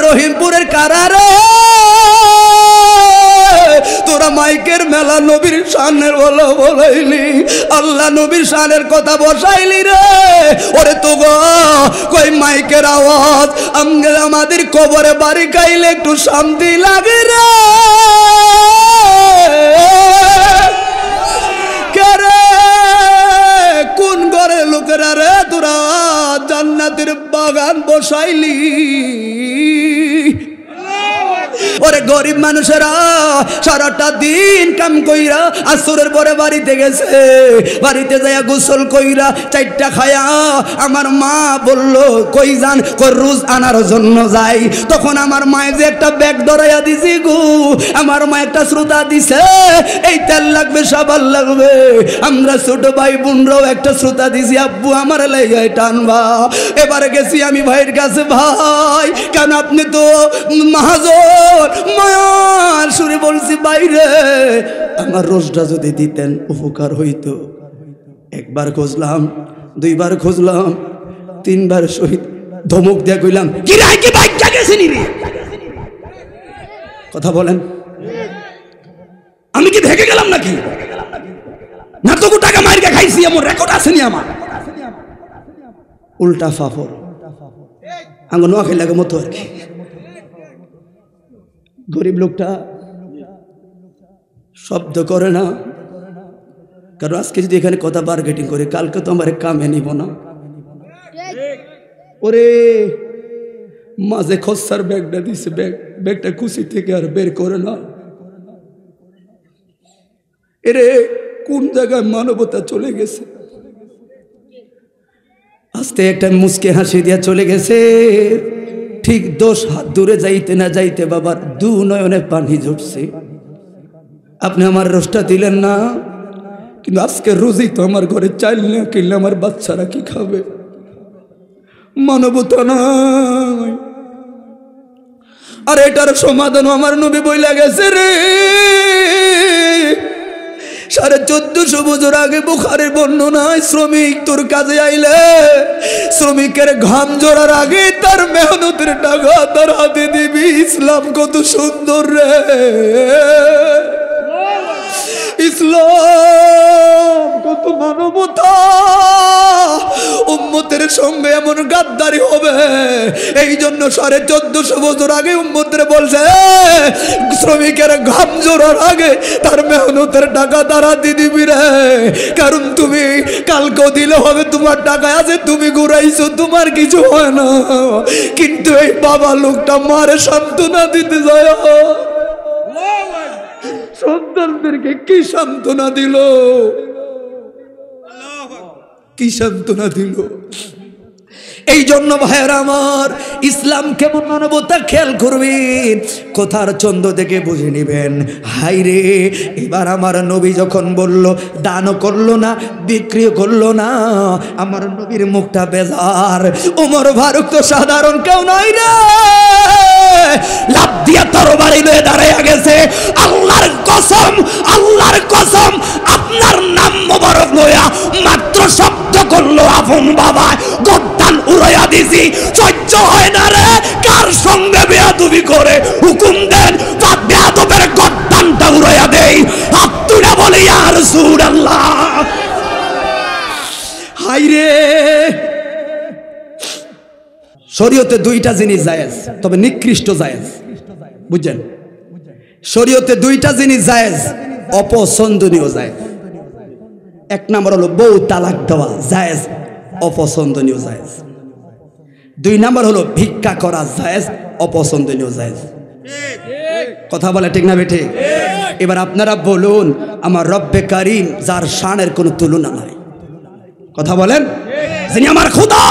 রহিমপুরের কারারে তোরা মাইকের মেলা নবীর শানের বলো বলাইলি, আল্লাহ নবীর শানের কথা বসাইলি রে। ওরে তো গো কই মাইকের আওয়াজ আমাদের কবরে বাড়ি খাইলে একটু শান্তি লাগে রে। কোন ঘরে লোকেরা রে তোরা জান্নাতের বাগান বসাইলি? ওরে গরিব মানুষেরা সারাটা দিন কাম কইরা আসরের পরে বাড়িতে গেছে, বাড়িতে যাইয়া গোসল কইরা চারটা খায়া আমার মা বলল কই যান, কই রোজ আনার জন্য যাই। তখন আমার মায়ে যে একটা ব্যাগ ধরাইয়া দিছি গো, আমার মা একটা শ্রোতা দিছে, এই তেল লাগবে সাবান লাগবে। আমরা ছোট ভাই বোনরাও একটা শ্রোতা দিছি, আব্বু আমার লাইগাই টানবা। এবারে গেছি আমি ভাইয়ের কাছে, ভাই কেন আপনি তো মহাজন মায়ার সুরে বলছি বাইরে আমার রোজটা যদি দিতেন উপকার হইতো। একবার খুঁজলাম, দুইবার খুঁজলাম, তিনবার শহীদ ধমক দিয়ে কইলাম কি রাই কি বাইক জাগেছিনি রে, কথা বলেন আমি কি ভেগে গেলাম নাকি? না তো টাকা মাইরকে খাইছি, এমন রেকর্ড আসেনি আমার। উল্টা ফাফর আঙ্গ নোয়া খেলাকে মতো আর কি। গরিব লোকটা শব্দ করে না, কারণ আজকে যদি এখানে কথা বার্গেটিং করে কালকে তো আমার কামে নিব না। ওরে মাঝে খসার ব্যাগটা দিছে, ব্যাগটা খুশি থেকে আর বের করে না। এরে কোন জায়গায় মানবতা চলে গেছে? আস্তে একটা মুচকে হাসি দিয়া চলে গেছে। ঠিক 10 হাত দূরে যাইতে না যাইতে বাবার দু নয়নে পানি ঝরছে। আপনি আমার রোজটা দিলেন না, কিন্তু আজকে রোজই তো আমার ঘরে চাইল না কিনলে আমার বাচ্চারা কি খাবে? মানবতা নাই। আর এটার সমাধান আমার নবী বইলা গেছে রে। 1450 বছর আগে বুখারীর বর্ণনায় শ্রমিক তোর কাজে আইলে শ্রমিকের ঘাম ঝরার আগে তার মেহনতের টাকা তার হাতে দিবি। ইসলাম কত সুন্দর রে, ইসলাম কত মানবতা। উম্মতের সঙ্গে এমন গাদ্দারি হবে, এই জন্য 1450 বছর আগে উম্মতের বলছে শ্রমিকের ঘাম ঝরার আগে তার মেহনতের টাকা তারা দিয়ে দিবি রে। কারণ তুমি কালকেও দিলে হবে, তোমার টাকা আছে, তুমি ঘুরাইছো, তোমার কিছু হয় না। কিন্তু এই বাবা লোকটা মারে সান্ত্বনা দিতে যায়, সন্তানদেরকে কি সান্ত্বনা দিল, কি সান্ত্বনা দিল। এই জন্য ভাইয়েরা আমার, ইসলাম কেমন মানবতা খেয়াল করবেন, কথার চন্দ্র দেখে বুঝে নিবেন। হাইরে এবার আমার নবী যখন বলল দানও করলো না বিক্রিও করলো না, আমার নবীর মুখটা বেজার। ওমর ফারুক তো সাধারণ কেউ নয় রে, লাফ দিয়া তরবারি লয়ে দাঁড়াইয়া গেছে। আল্লাহর কসম, আল্লাহর কসম, আপনার নাম মোবারক লইয়া মাত্র শব্দ করলো আপন বাবা গদ্দান উড়াইয়া দিছি। সহ্য হয় না রে, কার সঙ্গে বেয়াদবি করে হুকুম দেন বা বেয়াদবের গদ্দানটা উড়াইয়া দেই। আব্দুল্লাহ বলে ইয়া রাসূলুল্লাহ। হাইরে শরীয়তে দুইটা জিনিস জায়েজ, তবে নিকৃষ্ট জায়েজ, বুঝছেন? শরীয়তে দুইটা জিনিস জায়েজ, অপছন্দনীয় জায়েজ। এক নম্বর হলো বউ তালাক দেওয়া জায়েজ, অপছন্দনীয় জায়েজ। 2 নম্বর হলো ভিক্ষা করা জায়েজ, অপছন্দনীয় জায়েজ। কথা বলে ঠিক না বেঠে? এবার আপনারা বলুন, আমার রব্বে কারীম যার শানের কোনো তুলনা নাই, কথা বলেন, যিনি আমার খোদা,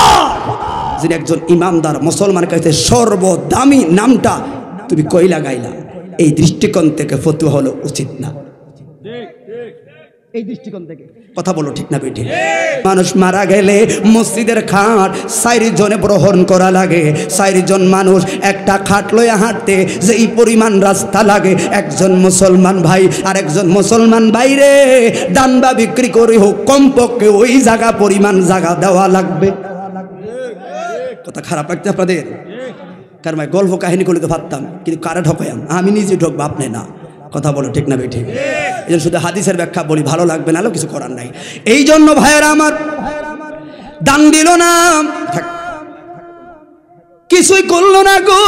যিনি একজন ইমানদার মুসলমান কাছে সর্বদামি নামটা তুমি কই লাগাইলা, এই দৃষ্টিকোণ থেকে ফতোয়া হলো উচিত না। এই দৃষ্টিকোণ থেকে কথা বলো ঠিক না বেটি? মানুষ মারা গেলে মসজিদের খাট 4 জনে গ্রহণ করা লাগে। 4 জন মানুষ একটা খাট লইয়া হাঁটতে যে এই পরিমাণ রাস্তা লাগে, একজন মুসলমান ভাই আর একজন মুসলমান ভাইরে দান বা বিক্রি করে হোক কমপক্ষে ওই জায়গা পরিমাণ জায়গা দেওয়া লাগবে। কথা খারাপ লাগছে আপনাদের? কারণ ভাই গল্প কাহিনী করলে তো পারতাম, কিন্তু কারা ঢকায়াম? আমি নিজে ঢকবো, আপনি না। কথা বলো ঠিক না বেঠিক? এই জন্য শুধু হাদিসের ব্যাখ্যা বলি, ভালো লাগবে না, কিছু করার নাই। এই জন্য ভাইয়েরা আমার, দান দিল না, কিছুই করলো না গো।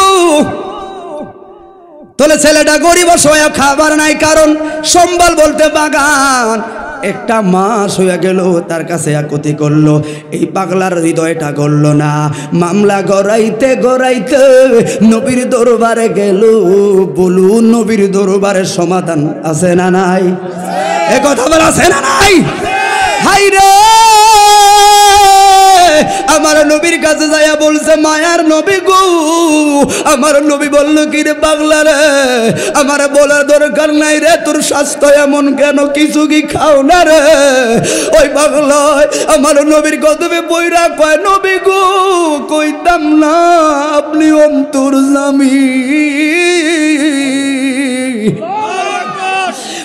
তাহলে ছেলেটা গরিব অসহায়, খাবার নাই, কারণ সম্বল বলতে বাগান। একটা মাস হয়ে গেল, তার কাছে একতি করলো, এই পাগলার হৃদয়টা গড়ল না। মামলা গড়াইতে গড়াইতে নবীর দরবারে গেল। বলুন, নবীর দরবারে সমাধান আছে না নাই? এ কথা বলা আছে না নাই? হাই রে, আমার নবীর কাছে যাইয়া বলছে, মায়ার নবী গো, আমার নবী বলল কি রে পাগলা রে, আমার বলার দরকার নাই রে, তোর স্বাস্থ্য এমন কেন, কিছু কি খাও না রে? ওই পাগলা আমার নবীর কদমে বইরা কয়, নবী গো, কইতাম না আপনি অন্তর্যামী।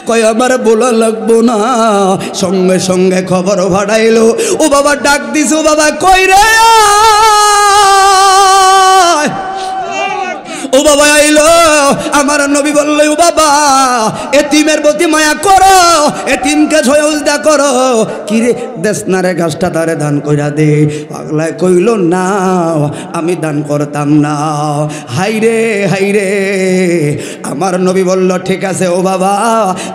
কয় আমার বলা লাগবো না। সঙ্গে সঙ্গে খবর ভাড়াইলো, ও বাবা ডাক দিস, ও বাবা কই রে, ও বাবা আইলো। আমার নবী বলল, ও বাবা এতিমের প্রতি মায়া করো, এতিমকে সহযোগিতা করো। কি রে দেশ না রে, গাছটা তারে দান কইরা দে। পাগলায় কইল, না আমি দান করতাম না। হাইরে হাইরে, আমার নবী বলল, ঠিক আছে ও বাবা,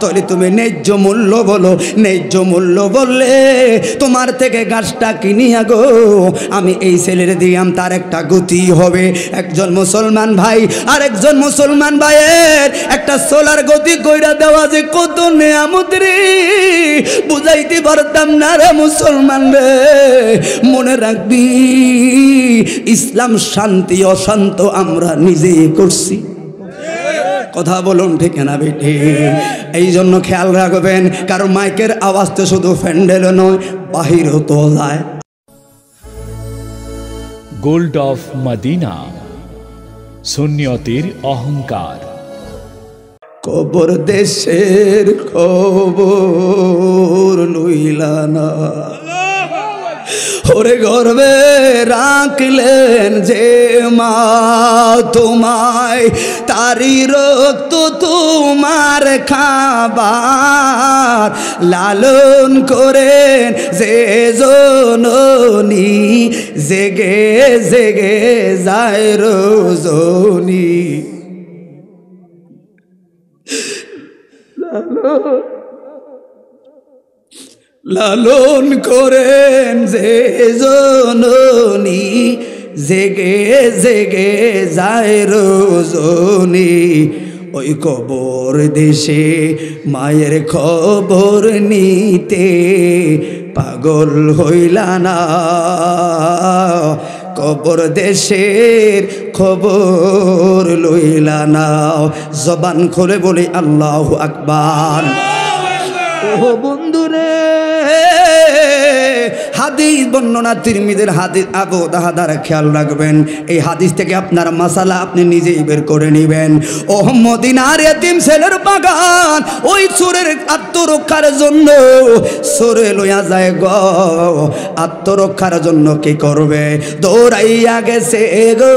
তাহলে তুমি ন্যায্য মূল্য বলো। ন্যায্য মূল্য বললে তোমার থেকে গাছটা কিনিয়া গো আমি এই ছেলের দিয়াম, তার একটা গতি হবে। একজন মুসলমান ভাই আর একজন মুসলমান ভাইয়ের একটা সোলার গতি কইরা দেওয়া যে কত নেয়ামত রে, বুঝাইতে পারতাম না রে মুসলমান রে। মনে রাখবি, ইসলাম শান্তি, অশান্ত আমরা নিজেই করছি। কথা বলুন ঠিক না বেটি? এই জন্য খেয়াল রাখবেন, কারণ মাইকের আওয়াজ তো শুধু প্যান্ডেল নয়, বাহিরও তো যায়। গোল্ড অফ মদিনা, সুন্নিয়তের অহংকার। কবর দেশের খবর লইলা না, ওরে গর্বে রাখলেন যে মা তোমায়, তারি রক্ত তোমার খাবার, লালন করেন যে জননী, জেগে জেগে যায় রজনী। লালন করেন যে জননী, জেগে জেগে যায় রজনী। ওই কবর দেশে মায়ের খবর নিতে পাগল হইলা না, কবর দেশের খবর লইলা না। জবান খুলে বলি আল্লাহু আকবার। ও বন্ধুরে, হাদিস বর্ণনা তিরমিজির হাদিস, আবু দাহাদার খেয়াল রাখবেন। এই হাদিস থেকে আপনার মাসালা আপনি নিজেই বের করে নেবেন। ও মদিনার এতিম ছেলের বাগান, ওই চোরের আত্মরক্ষার জন্য চোরে লইয়া যায় গো, আত্মরক্ষার জন্য কি করবে, দৌড়াইয়া গেছে গো,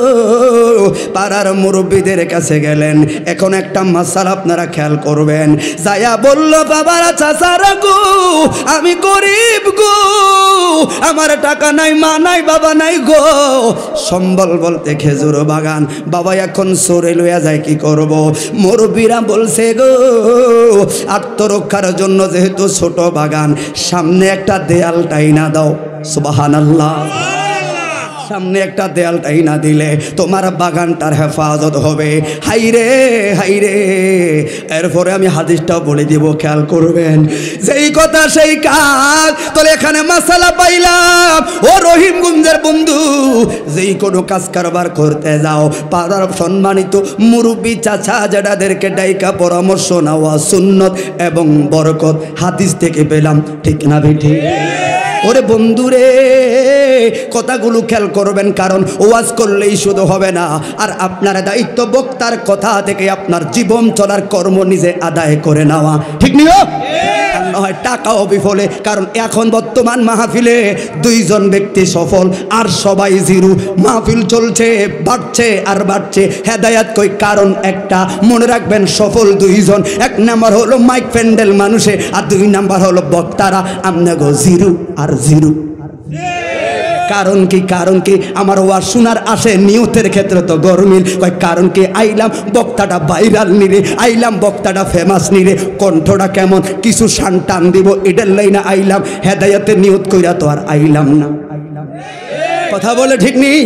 পাড়ার মুরব্বীদের কাছে গেলেন। এখন একটা মাসালা আপনারা খেয়াল করবেন। যায়া বলল, বাবারা চাচারা গো, আমি গরিব গো, আমার টাকা নাই, মা নাই, বাবা নাই গো, সম্বল বলতে খেজুর বাগান, বাবা এখন সরে লইয়া যায়, কি করব? মুরব্বীরা বলছে গো, আত্মরক্ষার জন্য যেহেতু ছোট বাগান, সামনে একটা দেয়াল টাইনা দাও। সুবহানাল্লাহ। সামনে একটা দেয়াল টাইনা দিলে তোমার বাগানটার হেফাজত হবে। হাইরে হাইরে, এরপরে আমি হাদিসটাও বলে দিব, খেয়াল করবেন। যেই কথা সেই কাজ। তাহলে এখানে মাসালা পাইলাম, ও রহিমগঞ্জের বন্ধু, যেই কোনো কাজ কারবার করতে যাও, পাড়ার সম্মানিত মুরব্বী চাচা জেঠাদেরকে ডাইকা পরামর্শ নেওয়া সুন্নত এবং বরকত হাদিস থেকে পেলাম, ঠিক না বেঠি? ওরে বন্ধুরে, কথাগুলো খেয়াল করবেন, কারণ ওয়াজ করলেই শুধু হবে না, আর আপনার দায়িত্ব বক্তার কথা থেকে আপনার জীবন চলার কর্ম নিজে আদায় করে নেওয়া, ঠিক নিও হয় টাকাও বিফলে। কারণ এখন বর্তমান মাহফিলে দুইজন ব্যক্তি সফল আর সবাই জিরো। মাহফিল চলছে, বাড়ছে আর বাড়ছে, হেদায়াত কই? কারণ একটা, মনে রাখবেন সফল দুইজন, এক নাম্বার হলো মাইক প্যান্ডেল মানুষে, আর দুই নাম্বার হলো বক্তারা। আপনাকে জিরো আর জিরো। কারণ কি? কারণ কি? আমার ওয়াজ শোনার আসে নিয়তের ক্ষেত্রে তো গরমিল কয়, কারণ কি? আইলাম বক্তাটা ভাইরাল নিরে, আইলাম বক্তাটা ফেমাস নিরে, কণ্ঠটা কেমন কিছু শান টান দিব এটার লাইনে আইলাম, হেদায়াতের নিয়ত কইরা তো আর আইলাম না। কথা বলে ঠিক নেই?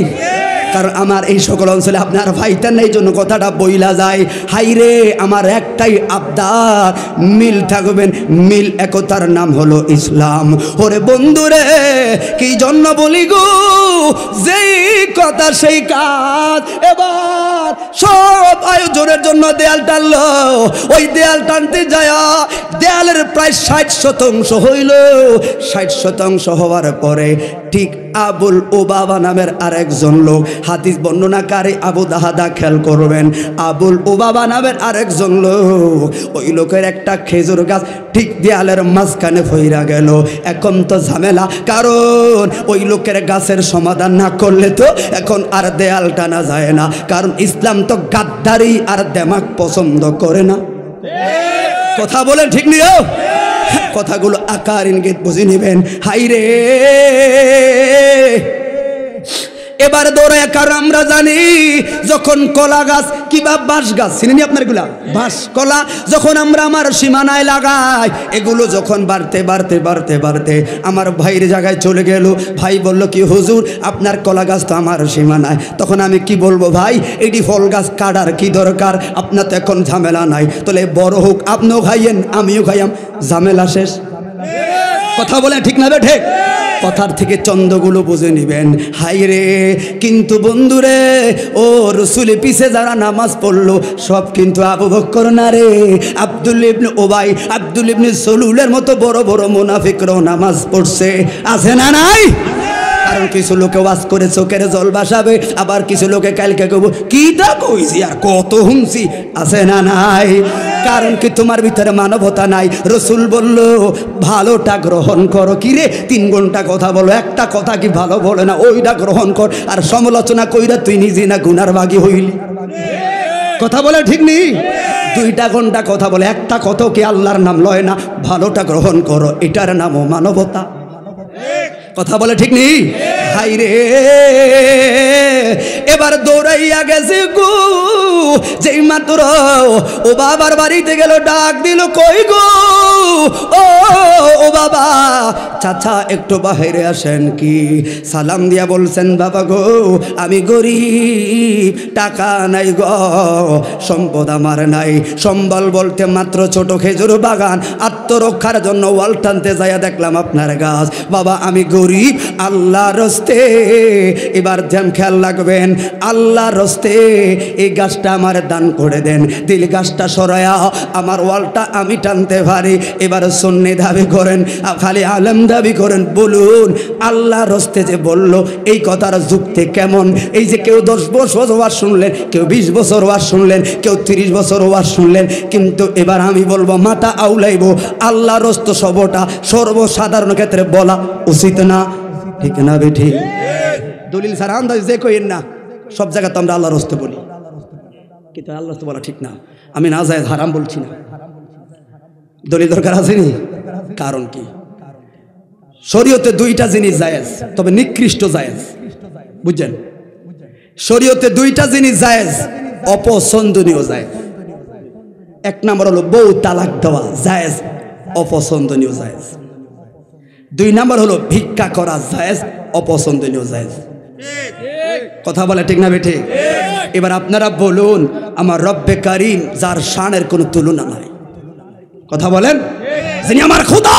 কারণ আমার এই সকল অঞ্চলে আপনার ভাইটার নেই, জন্য কথাটা বইলা যায়। হাইরে আমার একটাই আবদার, মিল থাকবেন, মিল একতার নাম হলো ইসলাম। ওরে বন্ধুরে কি জন্য বলি গো, যেই কথা সেই কাজ। এবার সব আয়োজনের জন্য দেয়াল টানলো, ওই দেয়াল টানতে যায় দেয়ালের প্রায় 60% হইল। 60% হওয়ার পরে ঠিক আবুল ওবাবা নামের আরেকজন লোক, হাদিস বর্ণনাকারী আবু দাহাদা, খেয়াল করবেন, আবুল ওবাবা নামের আরেকজন লোক, ওই লোকের একটা খেজুর গাছ ঠিক দেয়ালের মাঝখানে ফইরা গেল। এখন তো ঝামেলা, কারণ ওই লোকের গাছের সমাধান না করলে তো এখন আর দেয়াল টানা যায় না। কারণ ইসলাম তো গাদ্দারি আর দেমাগ পছন্দ করে না। কথা বলেন ঠিক নিও? কথাগুলো আকার ইঙ্গিত বুঝে নেবেন। হাইরে এবার দৌড়ায়, কারণ আমরা জানি যখন কলা গাছ কিংবা বাঁশ গাছ, চিনেনি আপনার এগুলা বাঁশ কলা, যখন আমরা আমার সীমানায় লাগাই, এগুলো যখন বাড়তে বাড়তে বাড়তে বাড়তে আমার ভাইয়ের জায়গায় চলে গেল। ভাই বলল কি হুজুর আপনার কলা গাছ তো আমার সীমানায়। তখন আমি কি বলবো, ভাই এটি ফল গাছ কাটার কি দরকার, আপনার তো এখন ঝামেলা নাই, তাহলে বড় হোক, আপনিও খাইয়েন আমিও খাইয়াম, ঝামেলা শেষ। কথা বলে ঠিক না বে ঠিক? কথার থেকে চন্দ্রগুলো বুঝে নিবেন। হাইরে কিন্তু বন্ধুরে, ও রসুলের পিছে যারা নামাজ পড়লো সব কিন্তু আবু বকর না রে, আব্দুল ইবনে ওবাই, আব্দুল ইবনে সলুলের মতো বড় বড় মুনাফিকরাও নামাজ পড়ছে, আছে না নাই? কারণ কিছু লোকে ওয়াজ করে চোখের জল বাসাবে, আবার কিছু লোকে কালকে কব কি তা কইছি আর কত হুমছি, আছে না নাই? কারণ কি তোমার ভিতরে মানবতা নাই। রসুল বলল ভালোটা গ্রহণ করো। কিরে 3 ঘন্টা কথা বলো, একটা কথা কি ভালো বলে না, ওইটা গ্রহণ কর, আর সমালোচনা কইরা তুই নিজে না গুনার ভাগী হইলি। কথা বলে ঠিক নেই? 2 ঘন্টা কথা বলে একটা কথা কি আল্লাহর নাম লয় না, ভালোটা গ্রহণ করো, এটার নামও মানবতা। কথা বলে ঠিক নেই? হাইরে এবার দৌড়াইয়া গেছে গো, যেই মাত্র ও বাবার বাড়িতে গেল, ডাক দিল কই গো ও বাবা, চাচা একটু বাহিরে আসেন। কি সালাম দিয়া বলছেন, বাবা গো আমি গরিব, টাকা নাই গো, সম্পদ আমার নাই, সম্বল বলতে মাত্র ছোট খেজুর বাগান, আত্মরক্ষার জন্য ওয়াল টানতে যাইয়া দেখলাম আপনার গাছ। বাবা আমি গরিব, আল্লাহর রস্তে, এবার ধ্যান খেয়াল রাখবেন, আল্লাহর রস্তে এই গাছটা আমার দান করে দেন, দিল গাছটা সরায়া আমার ওয়ালটা আমি টানতে পারি। এবার সুন্নি দাবি করেন, খালি আলেম দাবি করেন, বলুন আল্লাহর রস্তে যে বলল এই কথার যুক্তি কেমন? এই যে কেউ 10 বছর ওয়াজ শুনলেন, কেউ 20 বছর ওয়াজ শুনলেন, কেউ 30 বছর ওয়াজ শুনলেন, কিন্তু এবার আমি বলবো মাথা আউলাইব, আল্লাহর রস্ত সবটা সর্বসাধারণ ক্ষেত্রে বলা উচিত না, ঠিক না বেঠি? দলিল ছাড়া আন্দাজ যে কইেন না, সব জায়গায় তো আমরা আল্লাহর রস্তে বলি, কিন্তু আল্লাহর রস্তে বলা ঠিক না। আমি না যায় হারাম বলছি না, দলিল দরকার আসেনি। কারণ কি? শরীয়তে 2টা জিনিস জায়েজ, তবে নিকৃষ্ট জায়েজ, বুঝছেন? শরীয়তে 2টা জিনিস জায়েজ, অপছন্দনীয় জায়েজ। 1 নম্বর হলো বউ তালাক দেওয়া জায়েজ, অপছন্দনীয় জায়েজ। 2 নম্বর হলো ভিক্ষা করা জায়েজ, অপছন্দনীয় জায়েজ। কথা বলে ঠিক না বেঠে? এবার আপনারা বলুন, আমার রব্বে কারীম যার শানের কোনো তুলনা নাই, কথা বলেন, যিনি আমার খোদা,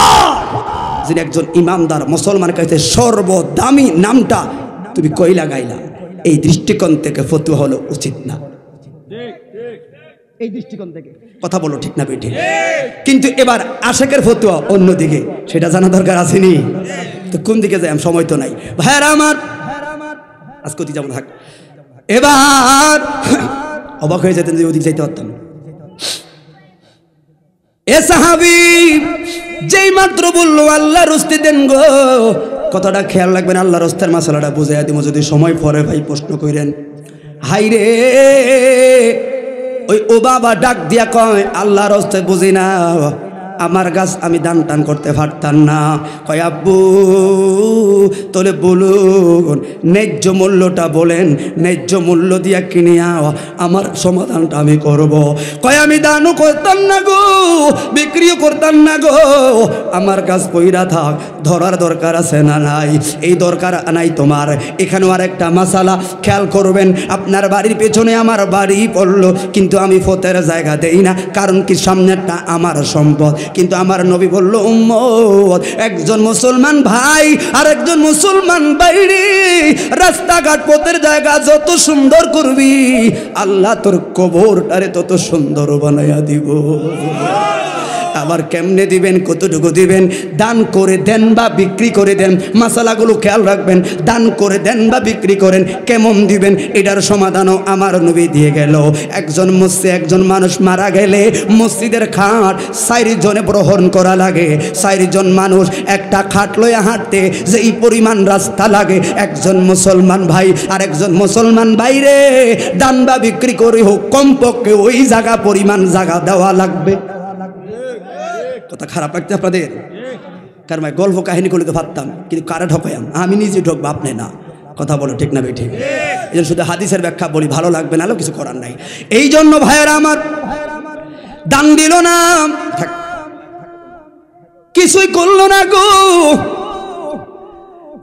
যিনি একজন ইমানদার মুসলমানের কাছে সর্বদামি নামটা তুমি কই লাগাইলা, এই দৃষ্টিকোণ থেকে ফতোয়া হলো উচিত না। এই দৃষ্টিকোণ থেকে কথা বলো ঠিক না বেঠে? কিন্তু এবার আশেকের ফতোয়া অন্যদিকে, সেটা জানা দরকার আসেনি? তো কোন দিকে যাই, সময় তো নাই ভাইয়ারা আমার, আজকে ওদিকে যেমন থাক। এবার অবাক হয়ে যেতেন যে ওদিকে যাইতে পারতাম। এ সাহাবী যেই মাত্র বললো আল্লাহ রস্তি দেন গো, কথাটা খেয়াল রাখবেন, আল্লাহ রস্তের মাসালাটা বুঝাইয়া দিব, যদি সময় পরে ভাই প্রশ্ন করেন। হাই রে ওই ও বাবা ডাক দিয়া কয় আল্লাহ রস্তে বুঝি না, আমার গাছ আমি দান টান করতে পারতাম না। কয় আব্বু তোলে বলুন ন্যায্য মূল্যটা বলেন, ন্যায্য মূল্য দিয়া কিনিয়া আমার সমাধানটা আমি করব। কয় আমি দানও করতাম না গো, বিক্রিও করতাম না গো, আমার গাছ পইরা থাক, ধরার দরকার আছে না নাই? এই দরকার নাই তোমার। এখানেও আর একটা মাসালা খেয়াল করবেন, আপনার বাড়ির পেছনে আমার বাড়ি পড়লো, কিন্তু আমি ফতের জায়গা দেই না, কারণ কি সামনেরটা আমার সম্পদ। কিন্তু আমার নবী বলল উম্মত, একজন মুসলমান ভাই আর একজন মুসলমান বাইরে রাস্তাঘাট পথের জায়গা যত সুন্দর করবি, আল্লাহ তোর কবরটারে তত সুন্দর বানাইয়া দিব। আবার কেমনে দিবেন, কতটুকু দিবেন? দান করে দেন বা বিক্রি করে দেন, মশালাগুলো খেয়াল রাখবেন। দান করে দেন বা বিক্রি করেন, কেমন দিবেন এটার সমাধানও আমার নবী দিয়ে গেল। একজন মানুষ মারা গেলে মসজিদের খাট 4 জনে গ্রহণ করা লাগে। 4 জন মানুষ একটা খাট লইয়া হাঁটতে যেই পরিমাণ রাস্তা লাগে, একজন মুসলমান ভাই আর একজন মুসলমান বাইরে দান বা বিক্রি করে হোক, কমপক্ষে ওই জায়গা পরিমাণ জায়গা দেওয়া লাগবে। কথা খারাপ লাগছে আপনাদের? কারণ ভাই গল্প কাহিনী করলে তো ভাবতাম, কিন্তু কারা ঢোকায়াম? আমি নিজে ঢোকবো, আপনি না। কথা বলো ঠিক না বেঠিক? এই জন্য শুধু হাদিসের ব্যাখ্যা বলি, ভালো লাগবে না, কিছু করার নাই। এই জন্য ভাইয়েরা আমার দান দিল না, কিছুই করলো না গো।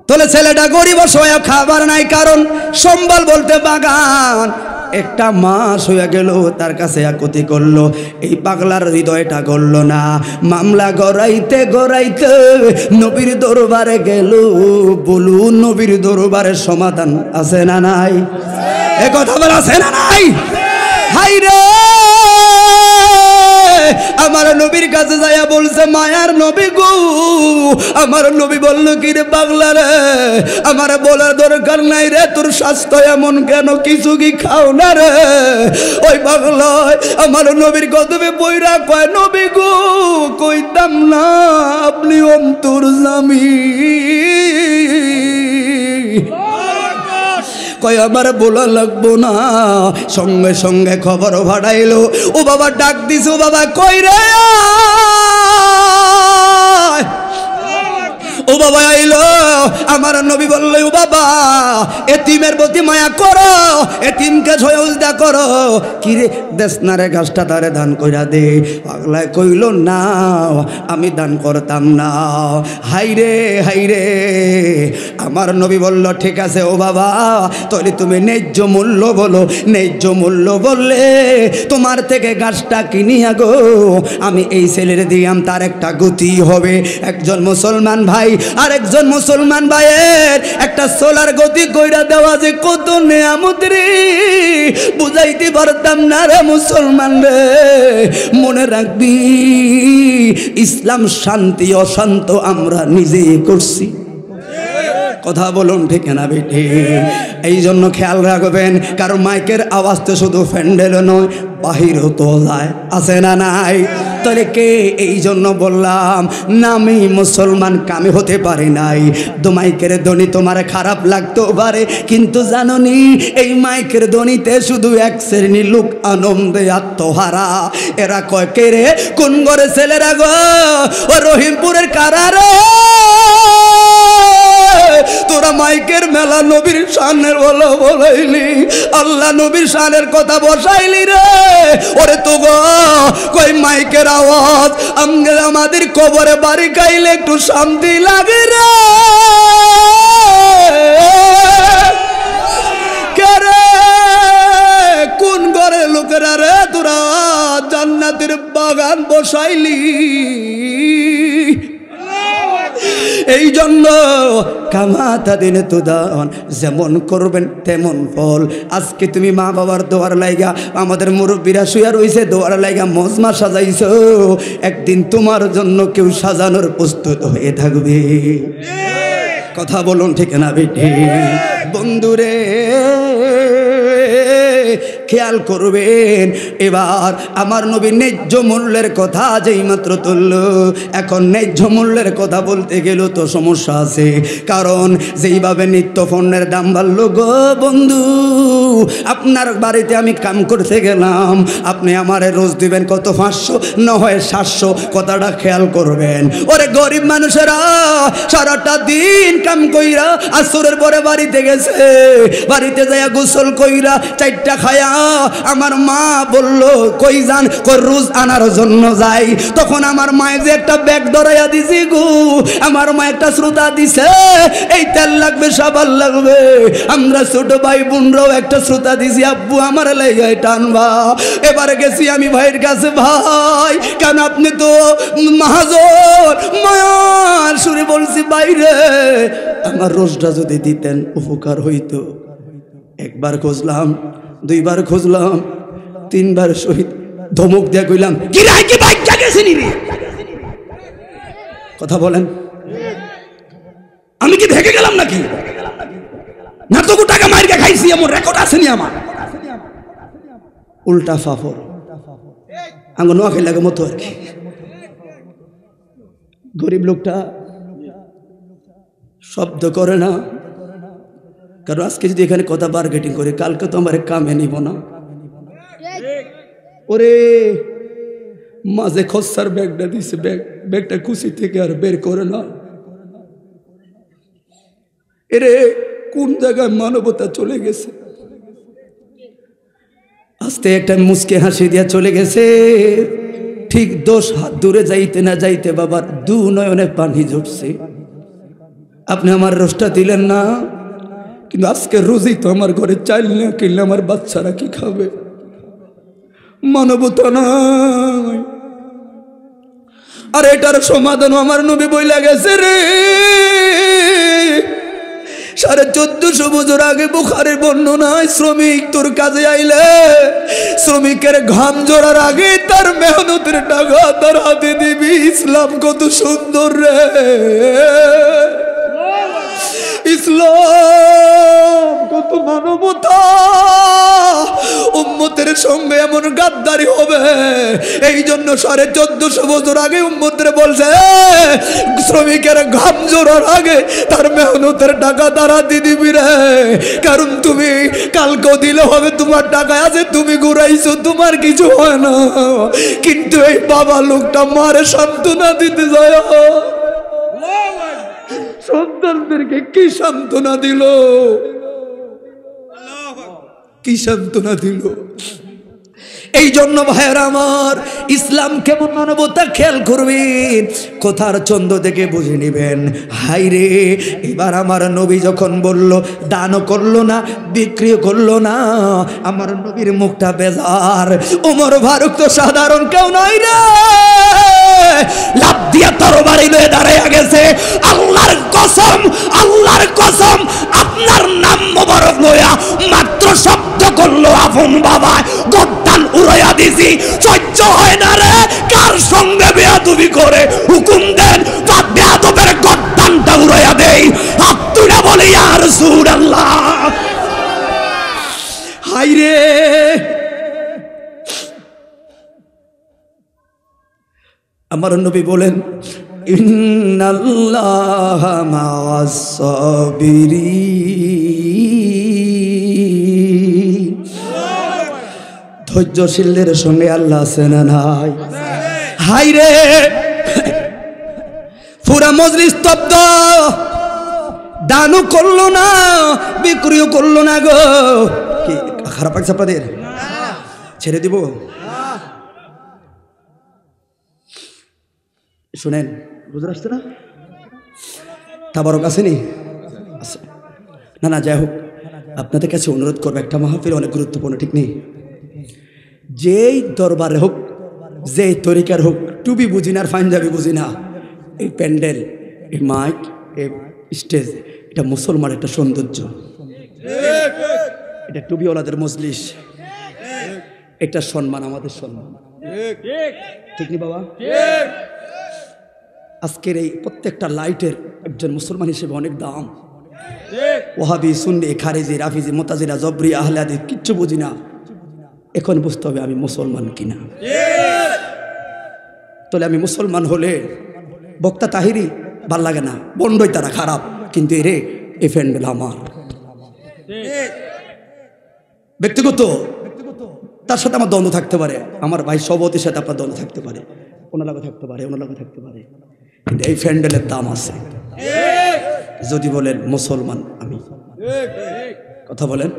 তাহলে ছেলেটা গরিব অসহায়, খাবার নাই, কারণ সম্বল বলতে বাগান। একটা মাস হয়ে গেল তার কাছে একতি করলো, এই পাগলার হৃদয়টা গড়ল না। মামলা গড়াইতে গড়াইতে নবীর দরবারে গেল। বলুন নবীর দরবারে সমাধান আছে না নাই? এ কথা বলা আছে না নাই? হাই রে আমার নবীর কাছে যাইয়া বলছে, মায়ার নবী গো, আমার নবী বলল কি রে পাগলা রে, আমার বলার দরকার নাই রে, তোর স্বাস্থ্য এমন কেন, কিছু কি খাও না রে? ওই পাগলা আমার নবীর কদমে পইরা কয়, নবী গো কইতাম না আপনি অন্তর্যামী। কয় আমার বলা লাগবো না। সঙ্গে সঙ্গে খবর ভাড়াইলো, ও বাবা ডাক দিস, ও বাবা কই রে, ও বাবা আইলো। আমার নবী বললো, ও বাবা এতিমের প্রতি মায়া করো, এতিমকে সহযোগিতা করো। কি রে দেশ না রে গাছটা তারে দান কইরা দে। পাগলায় কইল না আমি দান করতাম না। হাই রে আমার নবী বলল, ঠিক আছে ও বাবা, তাহলে তুমি ন্যায্য মূল্য বলো, ন্যায্য মূল্য বললে তোমার থেকে গাছটা কিনিয়া গো আমি এই ছেলের দিয়াম, তার একটা গতি হবে। একজন মুসলমান ভাই আর একজন মুসলমান ভাইয়ের একটা সোলার গতি কইরা দেওয়া যে কত নেয়ামত রে, বুঝাইতে পারতাম না রে মুসলমান রে। মনে রাখবি ইসলাম শান্তি, অশান্ত আমরা নিজেই করছি। কথা বলুন ঠিক না বেঠি? এই জন্য খেয়াল রাখবেন, কারণ মাইকের আওয়াজ তো শুধু প্যান্ডেল নয়, বাহিরও তো যায়, আছে না নাই? তাহলে কে? এই জন্য বললাম না আমি মুসলমান কামে হতে পারি নাই। তো মাইকের ধ্বনি তোমার খারাপ লাগতেও পারে, কিন্তু জানোনি এই মাইকের ধ্বনিতে শুধু এক শ্রেণীর লোক আনন্দে আত্মহারা। এরা কয় কে রে? কোন ঘরে ছেলেরা গো, ও রহিমপুরের কারারে তোরা মাইকের মেলা নবীর শানের বলো বলাইলি, আল্লাহ নবীর শানের কথা বসাইলি রে। ওরে তো গো কই মাইকের আওয়াজ আমাদের কবরে বাড়ি খাইলে একটু শান্তি লাগে রে। কে রে? কোন ঘরে লোকেরা রে তোরা জান্নাতের বাগান বসাইলি? এই জন্য কামাতা দিনে তো দান, যেমন করবেন তেমন ফল। আজকে তুমি মা বাবার দোয়ার লাইগা, আমাদের মুরব্বীরা শুয়া রইছে দোয়ার লাইগা মজমা সাজাইছো, একদিন তোমার জন্য কেউ সাজানোর প্রস্তুত হয়ে থাকবে। কথা বলুন ঠিক না বেঠে? বন্ধুরে খেয়াল করবেন, এবার আমার নবী ন্যায্য মূল্যের কথা যেই মাত্র তুলল, এখন ন্যায্য মূল্যের কথা বলতে গেলেও তো সমস্যা আছে, কারণ যেইভাবে নিত্য পণ্যের দাম বাড়ল গো বন্ধু, আপনার বাড়িতে আমি কাম করতে গেলাম, আপনি আমারে রোজ দিবেন কত 500 না হয় 700, কথাটা খেয়াল করবেন। ওরে গরিব মানুষেরা সারাটা দিন কাম কইরা আসরের পরে বাড়িতে গেছে, বাড়িতে যাইয়া গোসল কইরা 4টা খায়া আমার মা বলল কই যান, কই রোজ আনার জন্য যাই। তখন আমার মায়ে যে একটা ব্যাগ ধরাইয়া দিছি গো, আমার মা একটা শ্রোতা দিছে, এই তেল লাগবে সাবান লাগবে, আমরা ছোট ভাই বোনরাও একটা শ্রোতা দিছি, আব্বু আমার লেগে টানবা। এবারে গেছি আমি ভাইয়ের কাছে, ভাই কেন আপনি তো মহাজন, মায়ার সুরে বলছি বাইরে আমার রোজটা যদি দিতেন উপকার হইতো। একবার খুঁজলাম, 2বার খুঁজলাম, 3বার শহীদ ধমক দিয়া কইলাম কি রাই কি বাইক জাগেছে নি রে, কথা বলেন, আমি কি ভেগে গেলাম নাকি? না তো টাকা মাইরকে খাইছি, এমন রেকর্ড আছে নি আমার? উল্টা ফাফর আঙ্গ নোয়াখাই লাগে মতো আর কি। গরিব লোকটা শব্দ করে না, কারণ আজকে যদি এখানে কথা বার্গেটিং করে কালকে তো আমার কামে নিব না। ওরে মাঝে খসার ব্যাগটা দিছে, ব্যাগটা খুশি থেকে আর বের করে না। এরে কোন জায়গায় মানবতা চলে গেছে? আস্তে একটা মুচকে হাসি দিয়া চলে গেছে, ঠিক 10 হাত দূরে যাইতে না যাইতে বাবার 2 নয়নে পানি ঝরছে। আপনি আমার রোজটা দিলেন না, কিন্তু আজকে রোজই তো আমার ঘরে চাইল না কিনলে আমার বাচ্চারা কি খাবে? মানবতা নাই। আর এটার সমাধান আমার নবী বইলা গেছে রে। 1450 বছর আগে বুখারীর বর্ণনায়, শ্রমিক তোর কাজে আইলে শ্রমিকের ঘাম ঝরার আগে তার মেহনতের টাকা তার হাতে দিবি। ইসলাম কত সুন্দর রে, ইসলাম কত মানবতা। উম্মতের সঙ্গে এমন গাদ্দারি হবে, এই জন্য 1450 বছর আগে উম্মতের বলছে শ্রমিকের ঘাম ঝরার আগে তার মেহনতের টাকা তারা দিয়ে দিবি রে, কারণ তুমি কালকেও দিলে হবে, তোমার টাকা আছে, তুমি ঘুরাইছো, তোমার কিছু হয় না। কিন্তু এই বাবা লোকটা মারে সান্ত্বনা দিতে যায়, সন্তানদেরকে কি সান্ত্বনা দিল, কি সান্ত্বনা দিল। এই জন্য ভাইয়েরা আমার, ইসলাম কেমন মানবতা খেয়াল করবেন, কথার চন্দ্র দেখে বুঝে নিবেন। হাইরে এবার আমার নবী যখন বলল, দানও করলো না বিক্রিও করলো না, আমার নবীর মুখটা বেজার। ওমর ফারুক তো সাধারণ কেউ নয় রে, লাভ দিয়া তরবারি লয়ে দাঁড়াইয়া গেছে। আল্লাহর কসম, আল্লাহর কসম, আপনার নাম মোবারক লইয়া মাত্র শব্দ করলো আপন বাবা, গদ্দান উড়াইয়া দিছি। সহ্য হয় না রে, কার সঙ্গে বেয়াদবি করে হুকুম দেন, বা বেয়াদবের গদ্দানটা উড়াইয়া দেই। হাত তুলে বলি ইয়া রাসূলুল্লাহ। হাইরে আমার নবী বলেন, ইন্নাল্লাহা মা'আস সাবিরিন, ধৈর্যশীলদের সঙ্গে আল্লাহ আছে না নাই? হাইরে পুরা মজলিস স্তব্ধ, দানও করলো না বিক্রিও করলো না গো। কি খারাপ লাগছে আপনাদের? ছেড়ে দিব? শুনেন, বুঝতে আসছে না? তাবারক আসেনি? না না, যাই হোক, আপনাদের কাছে অনুরোধ করবো, একটা মাহফিল অনেক গুরুত্বপূর্ণ, ঠিক নেই? যেই দরবারে হোক, যেই তরিকার হোক, টুপি বুঝি না আর পাঞ্জাবি বুঝি না, এই প্যান্ডেল, এই মাইক, এই স্টেজ, এটা মুসলমান একটা সৌন্দর্য, এটা টুপিওয়ালাদের মজলিস, এটা সম্মান, আমাদের সম্মান, ঠিক নি বাবা? আজকের এই প্রত্যেকটা লাইটের একজন মুসলমান হিসেবে অনেক দাম। ওয়াহাবি, সুন্নি, খারিজি, রাফিজি, মুতাজিলা, জবরি, আহলে হাদিস কিচ্ছু বুঝি না। এখন বুঝতে হবে আমি মুসলমান কিনা। তাহলে আমি মুসলমান হলে বক্তা তাহিরি ভাল লাগে না, বন্ডই তারা খারাপ, কিন্তু এরে এ ফ্যান্ডেল আমার ব্যক্তিগত, তার সাথে আমার দ্বন্দ্ব থাকতে পারে, আমার ভাই সভাপতির সাথে আপনার দ্বন্দ্ব থাকতে পারে, ওনার লাগে থাকতে পারে, ওনার লাগে থাকতে পারে, কিন্তু এই ফ্যান্ডেলের দাম আছে। যদি বলেন মুসলমান আমি, কথা বলেন।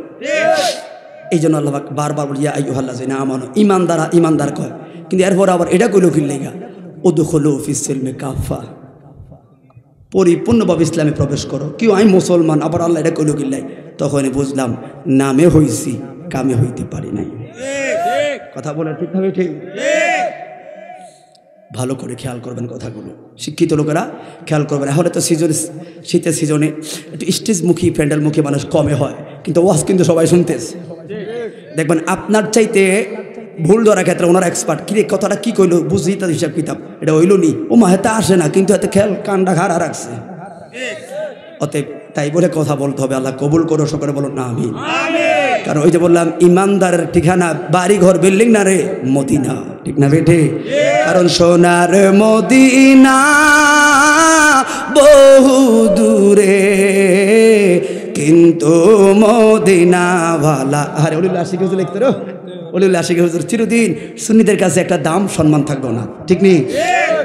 এই জন্য আল্লাহ বারবার বলি ইয়া আইয়ুহাল্লাযিনা আমানু, ইমানদার ইমানদার কয়, কিন্তু এরপর আবার এটা কইলো কি লাগা উদখুলু ফিস সিলমি কাফা, পরিপূর্ণভাবে ইসলামে প্রবেশ করো। কেউ আমি মুসলমান, আবার আল্লাহ এটা কইলো কি লাই, তখনই বুঝলাম নামে হইছি, কামে হইতে পারি নাই। কথা বলে ঠিক হবে, ঠিক। ভালো করে খেয়াল করবেন কথাগুলো, শিক্ষিত লোকেরা খেয়াল করবেন। এখন তো সিজন, শীতের সিজনে একটু স্টেজমুখী প্যান্ডেলমুখী মানুষ কমে হয়, কিন্তু ওয়াজ কিন্তু সবাই শুনতেছে। দেখবেন আপনার চাইতে ভুল ধরার ক্ষেত্রে ওনারা এক্সপার্ট। কিরে কথাটা কি কইলো বুঝি, তার হিসাব কিতাব এটা হইল নি, ও মা হেতে আসে না, কিন্তু এতে খেয়াল কান্ডা ঘাড়া রাখছে। অতএব তাই বলে কথা বলতে হবে। আল্লাহ কবুল করো, সকলে বলো না আমিন। কারণ ওই যে বললাম ইমানদারের ঠিকানা বাড়ি ঘর বিল্ডিং না রে, মদিনা, ঠিক না বেঠে? কারণ সোনার মদিনা বহু দূরে, কিন্তু মদিনা ভালা। আরে ওলিউল্লাহ আশিক হুজুর লিখতে রো, ওলিউল্লাহ আশিক হুজুর চিরদিন সুন্নিদের কাছে একটা দাম সম্মান থাকবে না, ঠিক নেই?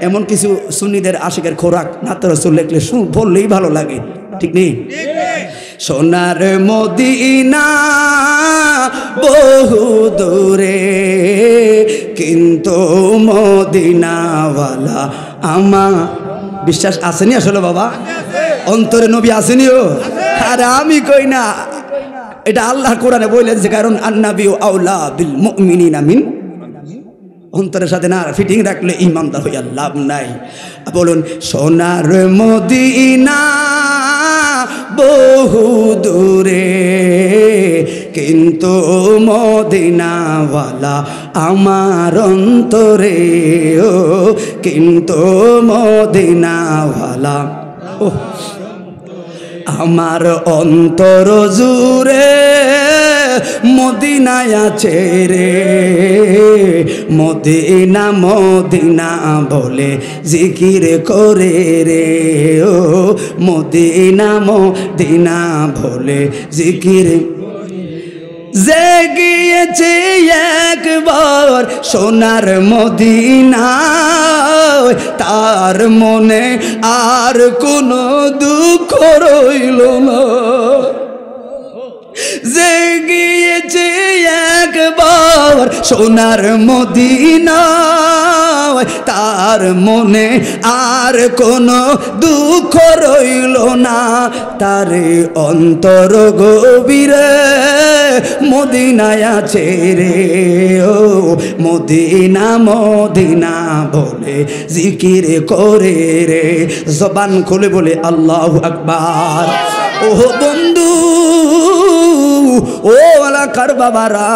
এমন কিছু সুন্নিদের আশিকের খোরাক নাতে রাসূল লিখলে বললেই ভালো লাগে, ঠিক নেই? সোনার মদিনা বহু দূরে, কিন্তু মদিনাওয়ালা আমার। বিশ্বাস আসেনি আসলে বাবা? অন্তরে নবী আসেনিও? আরে আমি কই না, এটা আল্লাহ কোরআনে বলেছে, কারণ আন্নাবী আউলা বিল মুমিনিনা মিন। অন্তরের সাথে না ফিটিং রাখলে ইমানদার হইয়া লাভ নাই। বলুন সোনার মদিনা বহু দূরে, কিন্তু মদিনাওয়ালা আমার অন্তরে, ও কিন্তু মদিনাওয়ালা আমার অন্তর জুড়ে মদিনায় আছে রে। মদিনা মদিনা বলে জিকির করে রে, ও মদিনা মদিনা বলে জিকির। যে গিয়েছে একবার সোনার মদিনা, তার মনে আর কোনো দুঃখ রইল না। যে গিয়েছে একবার সোনার মদিনা, তার মনে আর কোনো দুঃখ রইল না। তারে অন্তর গভীরে মদিনায় আছে রে, ও মদিনা মদিনা বলে জিকির করে রে। জবান খুলে বলে আল্লাহু আকবার। ও বন্ধু, ও এলাকার বাবারা,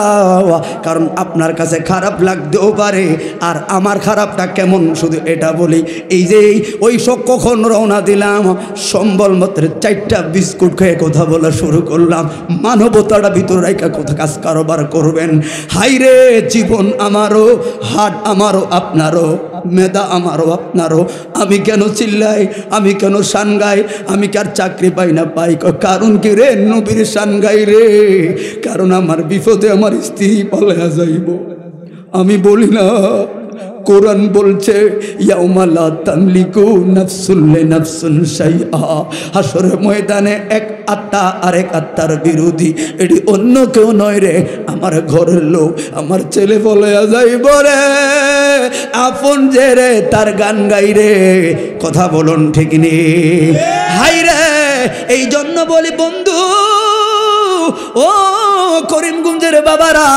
কারণ আপনার কাছে খারাপ লাগতেও পারে, আর আমার খারাপটা কেমন শুধু এটা বলি। এই যে ওই সব কখন রওনা দিলাম, সম্বল মাত্র 4টা বিস্কুট খেয়ে কথা বলা শুরু করলাম। মানবতাটা ভিতর রেখা কথা কাজ কারবার করবেন। হাইরে জীবন আমারও, হাট আমারও আপনারও, মেধা আমারও আপনারও। আমি কেন চিল্লাই, আমি কেন শান গাই, আমি কার চাকরি পাই না পাই, কারণ কি রে নবীর শান গাই রে। কারণ আমার বিপদে আমার স্ত্রী পালায়া যাইব। আমি বলি না, কোরআন বলছে ইয়াউমা লা তামলিকু নাফসুন লিনাফসিন শাইআ। হাসরের ময়দানে এক আত্মা আরেক আত্মার বিরোধী, এটি অন্য কেউ নয় রে, আমার ঘরের লোক, আমার ছেলে বলায়া যাইব রে। আপন যে রে তার গান গাই রে, কথা বলুন ঠিক নেই? হাই রে, এই জন্য বলি বন্ধু, ও ও করিমগঞ্জের বাবারা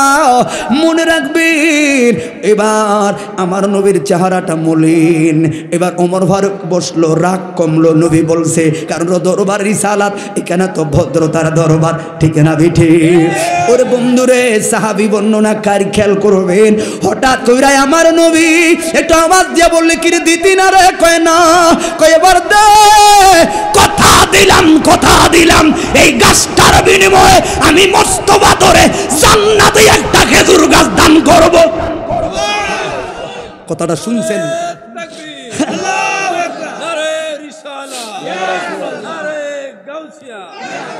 মনে রাখবেন, এবার আমার নবীর চেহারাটা মলিন। এবার ওমর ফারুক বসলো, রাগ কমলো। নবী বলছে, কারণ দরবার রিসালাত, এখানে তো ভদ্রতার দরবার, ঠিক না বিঠি? ওরে বন্ধুরে, সাহাবী বর্ণনাকারী খেয়াল করবেন, হঠাৎ কইরাই আমার নবী একটু আওয়াজ দিয়ে বললে, কি রে দিতি না রে? কয় না। কয় এবার দে, কথা দিলাম এই গাছটার বিনিময়ে আমি মোস্তফা ধরে জান্নাতে একটা খেজুর গাছ দান করব। কথাটা শুনছেন?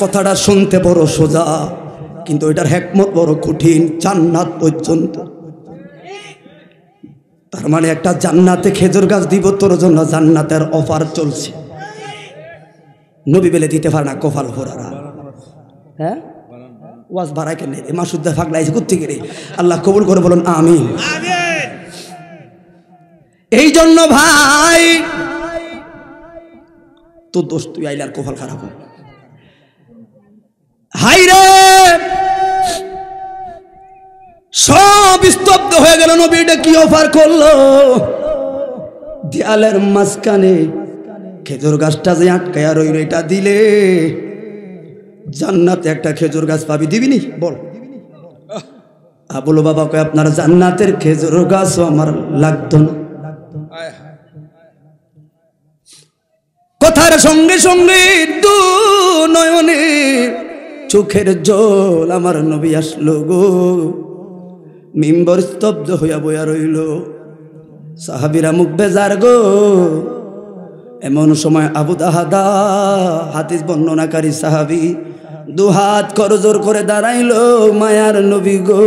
কথাটা শুনতে বড় সোজা, কিন্তু এটার হিকমত বড় কঠিন। জান্নাত পর্যন্ত, তার মানে একটা জান্নাতে খেজুর গাছ দিব, তোর জন্য জান্নাতের অফার চলছে। নবী বেলে দিতে পারে না কপাল ভরারা। হ্যাঁ, ওয়াজ ভাড়া কেন মাসুদ্দা ফাগলাইছে কোত্থেকে রে? আল্লাহ কবুল করে বলুন আমিন। এই জন্য ভাই, তোর দোষ, তুই আইলার কপাল খারাপ। হাই রে, সব স্তব্ধ হয়ে গেল। নবী এটা কি অফার করলো? দেয়ালের মাঝখানে খেজুর গাছটা যে আটকায়া রইল, এটা দিলে জান্নাতে একটা খেজুর গাছ পাবি। দিবিনি? বল। বলো বাবা, কয় আপনার জান্নাতের খেজুর গাছও আমার লাগতো না। কথার সঙ্গে সঙ্গে দু নয়নে চোখের জল আমার নবী আসলো গো। মিম্বর স্তব্ধ হইয়া বইয়া রইল, সাহাবীরা মুখ বেজার গো। এমন সময় আবু দাহাদা, হাদিস বর্ণনাকারী সাহাবী, দুহাত করজোর করে দাঁড়াইল, মায়ার নবী গো,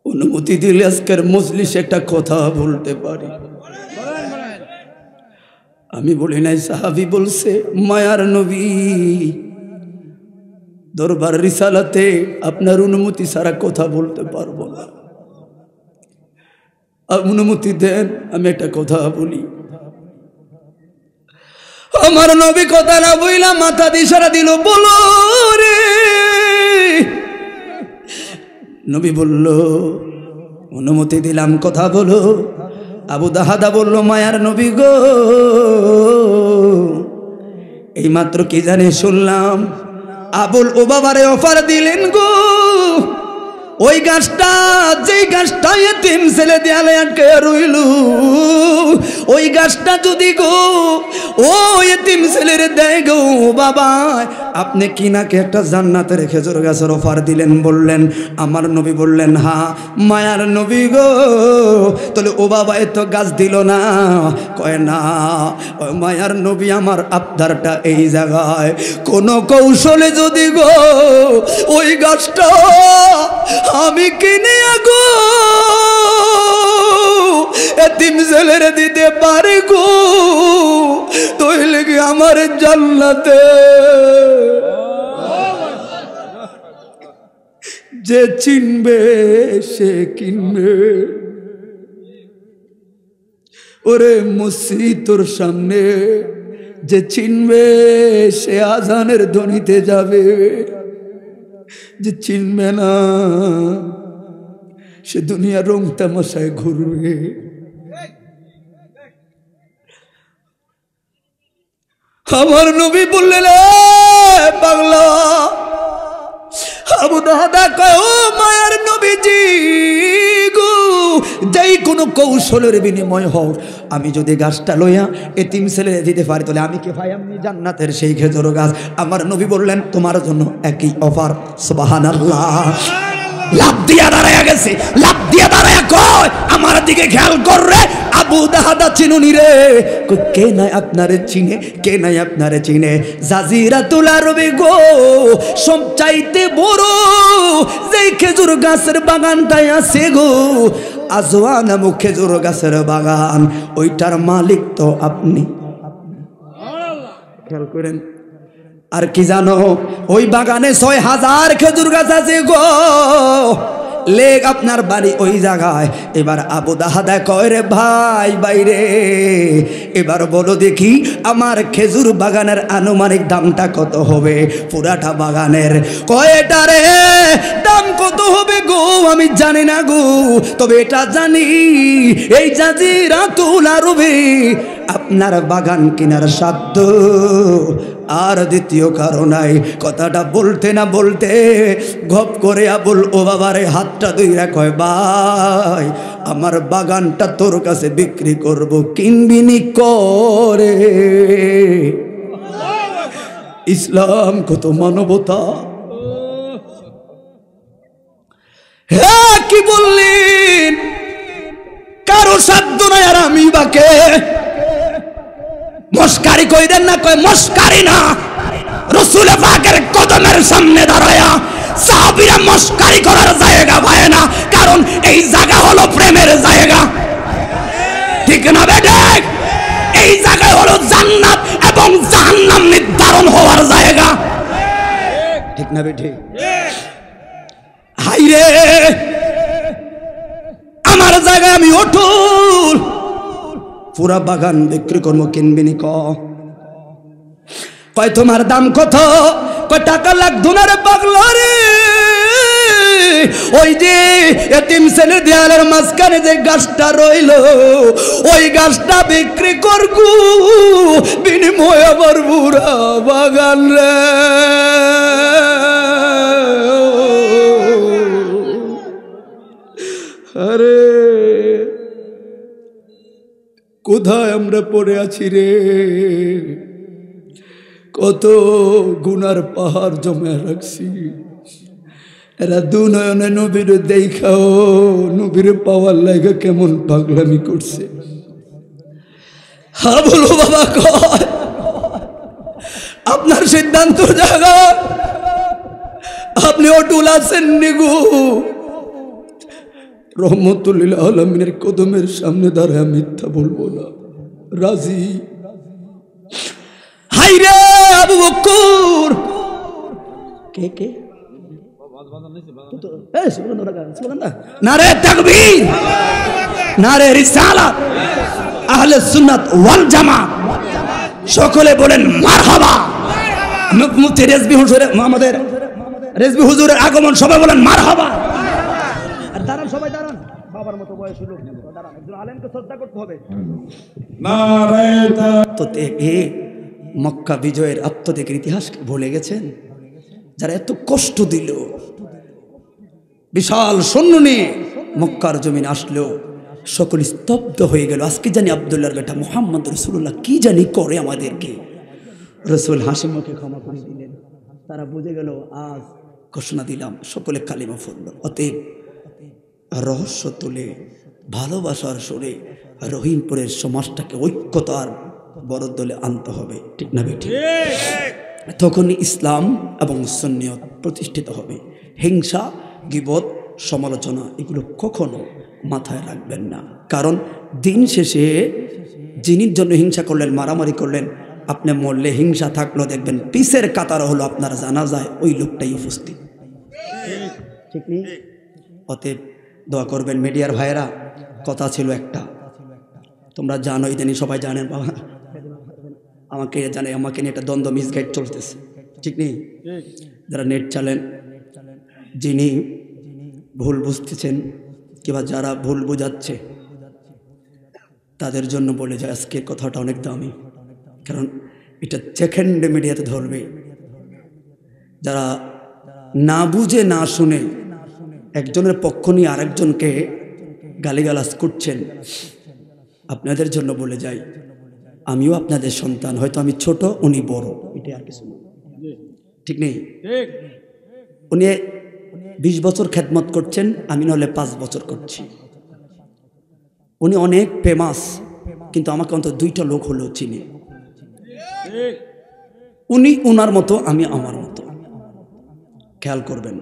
অনুমতি দিলে আজকের মজলিসে একটা কথা বলতে পারি। আমি বলি নাই, সাহাবী বলছে, মায়ার নবী, দরবার রিসালাতে আপনার অনুমতি ছাড়া কথা বলতে পারবো না, অনুমতি দেন আমি একটা কথা বলি। আমার নবী কথা না বইলা মাথা দিয়ে ইশারা দিল, বলো রে। নবী বলল, অনুমতি দিলাম, কথা বলো। আবু দাহাদা বলল, মায়ার নবী গো, এইমাত্র কি জানি শুনলাম, আবুল ওবাবারে অফার দিলেন গো। ওই গাছটা, যেই গাছটা এতিম ছেলে দেয়ালে আটকে রইল, ওই গাছটা যদি গো ও এতিম ছেলের দেয় গো বাবা, আপনি কি নাকি একটা জান্নাতের খেজুর গাছের অফার দিলেন? বললেন। আমার নবী বললেন, হ্যাঁ। মায়ার নবী গো, তাহলে ও বাবা এত গাছ দিল না? কয় না। মায়ার নবী, আমার আবদারটা এই জায়গায়, কোন কৌশলে যদি গো ওই গাছটা আমি কিনে গো এতিম ছেলের দিতে পারি গো, তাহলে কি আমার জান্নাতে যে চিনবে সে কিনবে। ওরে মসজিদ তোর সামনে যে চিনবে সে আজানের ধ্বনিতে যাবে, যে চিনবে না সে দুনিয়ার রং তামাশায় ঘুরবে। আমার নবী বললেন, পাগলা। আবু দাহাদা কয়, ও মায়ার নবীজি গো, যেই কোনো কৌশলের বিনিময় হোক, আমি যদি গাছটা লইয়া এতিম ছেলে দিতে পারি, তাহলে আমি কে ভাই, আমি জান্নাতের সেই খেজুর গাছ। আমার নবী বললেন, তোমার জন্য একই অফার। সুবহানাল্লাহ। লাভ দিয়া দাঁড়ায় গেছে, লাভ দিয়া দাঁড়ায় কয়, আমার দিকে খেয়াল কর রে আবু দাহাদা, চিনুনি রে? কে নাই আপনারে চিনে, কে নাই আপনারে চিনে? জাজিরাতুল আরবে গো, সবচাইতে বড় যেই খেজুর গাছের বাগানটাই আছে গো, আজওয়া নামক খেজুর গাছের বাগান, ওইটার মালিক তো আপনি। খেয়াল করেন। আর কি জানো, ওই বাগানে ৬,০০০ খেজুর গাছ আছে গো। লেগ আপনার বাড়ি ওই জায়গায়। এবার আবু দাহাদা কয় রে ভাই বাইরে, এবার বলো দেখি আমার খেজুর বাগানের আনুমানিক দামটা কত হবে? পুরাটা বাগানের। কয়টা রে দাম কত হবে গো আমি জানি না গো, তবে এটা জানি এই জাজিরাতুল আরবে আপনার বাগান কেনার সাধ্য আর দ্বিতীয় কারণাই। কথাটা বলতে না বলতে গপ করে আবুল ও বাবারে হাতটা ধইরা কয় ভাই আমার বাগানটা তোর কাছে বিক্রি করব, কিনবি নি করে? ইসলাম কত মানবতা! হ্যাঁ কি বললেন? কারো সাধ্য নাই আর আমি বাকে মস্কারি কইরেন না, কয় মস্কারি না। রাসূল পাকের কদমের সামনে দাঁড়ায়া সাহাবীরা মস্কারি করার জায়গা পায় না, কারণ এই জায়গা হলো প্রেমের জায়গা। ঠিক না বেটা? এই জায়গা হলো জান্নাত এবং জাহান্নাম নির্ধারণ হওয়ার জায়গা। ঠিক না বেটা? হাইরে আমার জায়গায় আমি অটুল, পুরা বাগান বিক্রি করবো, কিনবি নি? কয় তোমার দাম কত? কয় টাকা লাগতো না রে পাগলা রে, ওই যে এতিম ছেলে দেয়ালের মাঝখানে যে গাছটা রইল ওই গাছটা বিক্রি করবো, বিনিময়ে আমার পুরা বাগান রে। আরে কোথায় আমরা পড়ে আছি রে? কত গুনার পাহাড় জমে রাখছি। এরা দুনয়নে নবীর দেখাও, নবীর পাওয়ার লাগে কেমন পাগলামি করছে। হ্যাঁ বলো বাবা, কয় আপনার সিদ্ধান্ত জায়গা, আপনি অটুল আছেন নিগু। রহমতুল্লাহ আলমিনের কদমের সামনে দাঁড়ায় মিথ্যা বলবো না, রাজি। হাইরে আবু বকর, কে কে নারে তাকবীর, নারে রিসালাত, আহলে সুন্নাত ওয়াল জামাত, সকলে বলেন মারহাবা। মুফতি রেজভী হুজুর, আমাদের রেজভী হুজুরের আগমন, সবাই বলেন মারহাবা। আর দাঁড়ান, সবাই দাঁড়ান, বাবার মতো বয়স হলো, দাঁড়ান, একজন আলেমকে শ্রদ্ধা করতে হবে। তো মক্কা বিজয়ের আত্মত্যাগের ইতিহাস ভুলে গেছেন? যারা এত কষ্ট দিল, বিশাল সৈন্য নিয়ে মক্কার জমিন আসলো, সকল স্তব্ধ হয়ে গেল। আজকে জানি আব্দুল্লাহর বেটা মুহাম্মদ রাসূলুল্লাহ কি জানি করে আমাদেরকে। রাসূল হাসি মুখে ক্ষমা করে দিলেন। তারা বুঝে গেল আজ ঘোষণা দিলাম, সকলে কালিমা পড়ল। অতএব রহস্য তুলে ভালোবাসার সুরে রহিমপুরের সমাজটাকে ঐক্যতার বড় দলে আনতে হবে। ঠিক না বেটি? তখনই ইসলাম এবং সুন্নিয়ত প্রতিষ্ঠিত হবে। হিংসা, গীবত, সমালোচনা এগুলো কখনো মাথায় রাখবেন না, কারণ দিন শেষে যিনি জন্য হিংসা করলেন, মারামারি করলেন, আপনি মরলে হিংসা থাকলেও দেখবেন পিসের কাতার হলো আপনার জানাজায় ওই লোকটাই উপস্থিত। ঠিক নেই? অতএব দোয়া করবেন। মিডিয়ার ভাইয়েরা, কথা ছিল একটা, তোমরা জানো, ইদানি সবাই জানেন, বাবা আমাকে জানে, আমাকে নিয়ে একটা দ্বন্দ্ব মিসগাইড চলতেছে। ঠিক নেই? যারা নেট চালেন, যিনি ভুল বুঝতেছেন কিংবা যারা ভুল বোঝাচ্ছে, তাদের জন্য বলে যায় আজকের কথাটা অনেক দামি, কারণ এটা সেকেন্ডে মিডিয়াতে ধরবে। যারা না বুঝে না শুনে একজনের পক্ষ নিয়ে আরেকজনকে গালিগালাজ করছেন, আপনাদের জন্য বলে যাই, আমিও আপনাদের সন্তান, হয়তো আমি ছোট, উনি বড়, এটা আর কিছু না। ঠিক নেই? উনি 20 বছর খেদমত করছেন, আমি নাহলে 5 বছর করছি। উনি অনেক ফেমাস, কিন্তু আমাকে অন্তত 2টা লোক হলেও চিনি। উনি ওনার মতো, আমি আমার মতো। খেয়াল করবেন,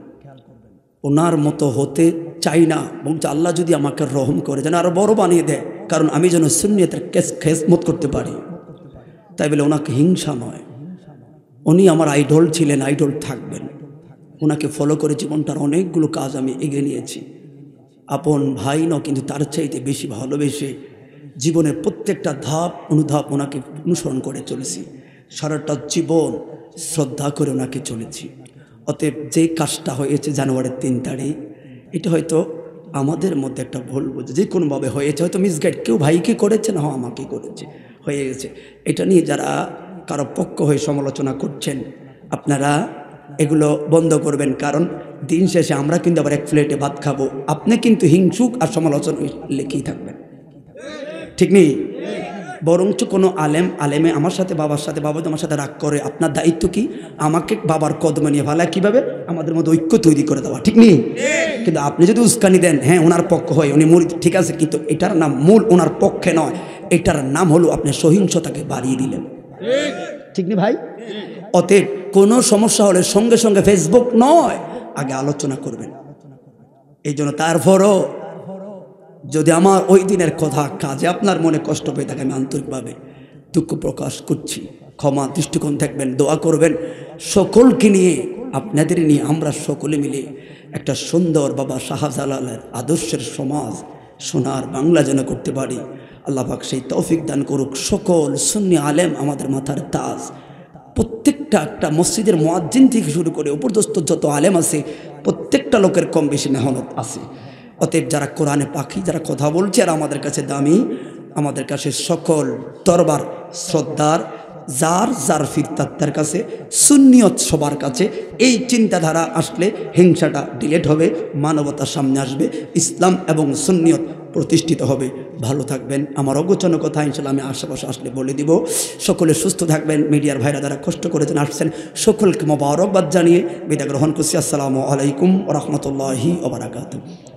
ওনার মতো হতে চাই না, বলছে আল্লাহ যদি আমাকে রহম করে যেন আরো বড় বানিয়ে দেয়, কারণ আমি যেন সুন্নিয়তের খেদমত করতে পারি। তাই বলে ওনাকে হিংসা নয়, উনি আমার আইডল ছিলেন, আইডল থাকবেন। ওনাকে ফলো করে জীবনটার অনেকগুলো কাজ আমি এগিয়ে নিয়েছি। আপন ভাই ন, কিন্তু তার চাইতে বেশি ভালোবেসে জীবনের প্রত্যেকটা ধাপ অনুধাপ ওনাকে অনুসরণ করে চলেছি। সারাটা জীবন শ্রদ্ধা করে ওনাকে চলেছি। অতএব যে কাজটা হয়েছে জানুয়ারির 3 তারিখ, এটা হয়তো আমাদের মধ্যে একটা ভুল বুঝে যে কোনোভাবে হয়েছে, হয়তো মিসগাইড, কেউ ভাইকে করেছে না আমাকে করেছে, হয়ে গেছে। এটা নিয়ে যারা কারো পক্ষ হয়ে সমালোচনা করছেন, আপনারা এগুলো বন্ধ করবেন। কারণ দিন শেষে আমরা কিন্তু আবার এক প্লেটে ভাত খাবো, আপনি কিন্তু হিংসুক আর সমালোচনা লেখেই থাকবেন, ঠিক নেই? বরঞ্চ কোনো আলেমে আমার সাথে বাবার সাথে, বাবা আমার সাথে রাগ করে, আপনার দায়িত্ব কি? আমাকে বাবার কদমে নিয়ে ভালো কীভাবে আমাদের মধ্যে ঐক্য তৈরি করে দেওয়া, ঠিক নেই? কিন্তু আপনি যদি উস্কানি দেন, হ্যাঁ ওনার পক্ষ হয়, উনি মুরিদ, ঠিক আছে, কিন্তু এটার নাম মূল ওনার পক্ষে নয়, এটার নাম হলো আপনি সহিংসতাকে বাড়িয়ে দিলেন, ঠিক নেই ভাই? অতএব কোনো সমস্যা হলে সঙ্গে সঙ্গে ফেসবুক নয়, আগে আলোচনা করবেন। এই জন্য তারপরও যদি আমার ওই দিনের কথা কাজে আপনার মনে কষ্ট পেয়ে থাকে, আমি আন্তরিকভাবে দুঃখ প্রকাশ করছি, ক্ষমা দৃষ্টিকোণ থাকবেন, দোয়া করবেন। সকলকে নিয়ে, আপনাদের নিয়ে আমরা সকলে মিলে একটা সুন্দর বাবা শাহজালালের আদর্শের সমাজ, সোনার বাংলা যেন করতে পারি। আল্লাহ পাক সেই তৌফিক দান করুক। সকল সুন্নি আলেম আমাদের মাথার তাজ, প্রত্যেকটা একটা মসজিদের মুয়াজ্জিন থেকে শুরু করে উপরদস্ত যত আলেম আছে, প্রত্যেকটা লোকের কম বেশি মেহনত আছে। অতএব যারা কোরআনে পাখি, যারা কথা বলছে আর আমাদের কাছে দামি, আমাদের কাছে সকল দরবার শ্রদ্ধার, যার যার ফিরতার কাছে, সুন্নিয়ত সবার কাছে। এই চিন্তাধারা আসলে হিংসাটা ডিলেট হবে, মানবতার সামনে আসবে, ইসলাম এবং সুন্নিয়ত প্রতিষ্ঠিত হবে। ভালো থাকবেন। আমার অগোচর কথা ইনশাল্লাহ আমি আশেপাশে আসলে বলে দিব। সকলে সুস্থ থাকবেন। মিডিয়ার ভাইরা যারা কষ্ট করেছেন আসছেন, সকলকে মোবারকবাদ জানিয়ে বিদায় গ্রহণ করছি। আসসালামু আলাইকুম ওয়া রাহমাতুল্লাহি ওয়া বারাকাতুহু।